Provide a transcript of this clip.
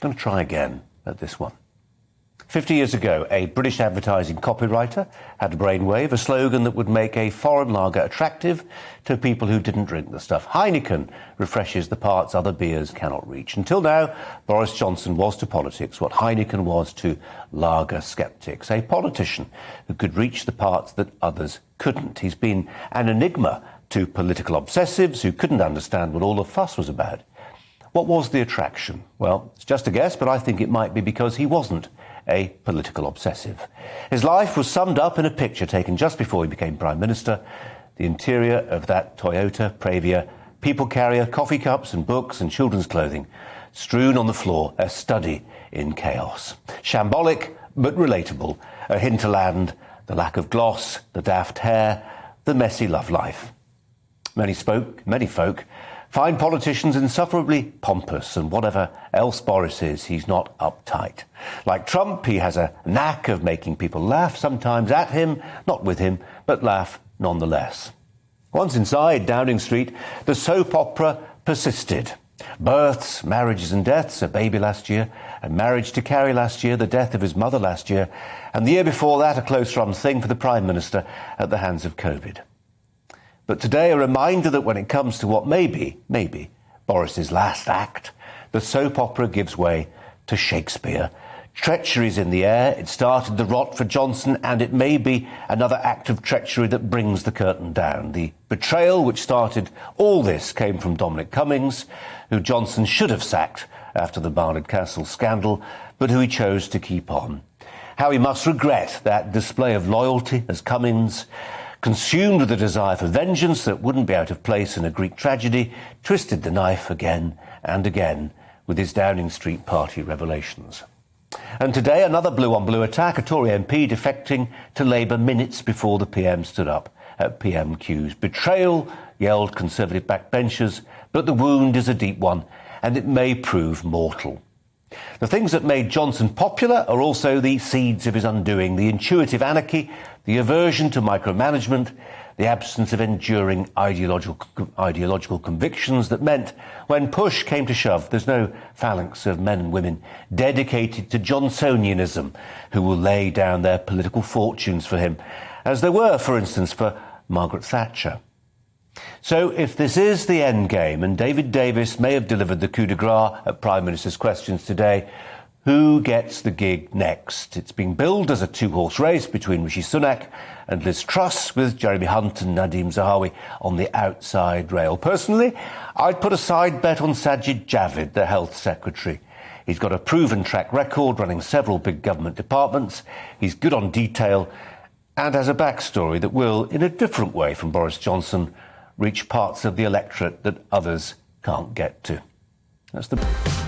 Going to try again at this one. 50 years ago, a British advertising copywriter had a brainwave, a slogan that would make a foreign lager attractive to people who didn't drink the stuff. Heineken refreshes the parts other beers cannot reach. Until now, Boris Johnson was to politics what Heineken was to lager skeptics, a politician who could reach the parts that others couldn't. He's been an enigma to political obsessives who couldn't understand what all the fuss was about. What was the attraction? Well, it's just a guess, but I think it might be because he wasn't a political obsessive. His life was summed up in a picture taken just before he became Prime Minister. The interior of that Toyota Preview, people carrier, coffee cups and books and children's clothing, strewn on the floor, a study in chaos. Shambolic, but relatable, a hinterland, the lack of gloss, the daft hair, the messy love life. Many folk find politicians insufferably pompous, and whatever else Boris is, he's not uptight. Like Trump, he has a knack of making people laugh, sometimes at him, not with him, but laugh nonetheless. Once inside Downing Street, the soap opera persisted. Births, marriages and deaths, a baby last year, a marriage to Carrie last year, the death of his mother last year, and the year before that, a close-run thing for the Prime Minister at the hands of COVID. But today, a reminder that when it comes to what may be Boris's last act, the soap opera gives way to Shakespeare. Treachery's in the air. It started the rot for Johnson, and it may be another act of treachery that brings the curtain down. The betrayal which started all this came from Dominic Cummings, who Johnson should have sacked after the Barnard Castle scandal, but who he chose to keep on. How he must regret that display of loyalty as Cummings, consumed with a desire for vengeance that wouldn't be out of place in a Greek tragedy, twisted the knife again and again with his Downing Street party revelations. And today, another blue-on-blue attack, a Tory MP defecting to Labour minutes before the PM stood up at PMQ's. Betrayal, yelled Conservative backbenchers, but the wound is a deep one, and it may prove mortal. The things that made Johnson popular are also the seeds of his undoing: the intuitive anarchy, the aversion to micromanagement, the absence of enduring ideological convictions that meant when push came to shove, there's no phalanx of men and women dedicated to Johnsonianism who will lay down their political fortunes for him, as there were, for instance, for Margaret Thatcher. So if this is the end game, and David Davis may have delivered the coup de grace at Prime Minister's Questions today, who gets the gig next? It's being billed as a two-horse race between Rishi Sunak and Liz Truss, with Jeremy Hunt and Nadeem Zahawi on the outside rail. Personally, I'd put a side bet on Sajid Javid, the Health Secretary. He's got a proven track record running several big government departments. He's good on detail and has a backstory that will, in a different way from Boris Johnson, reach parts of the electorate that others can't get to. That's the...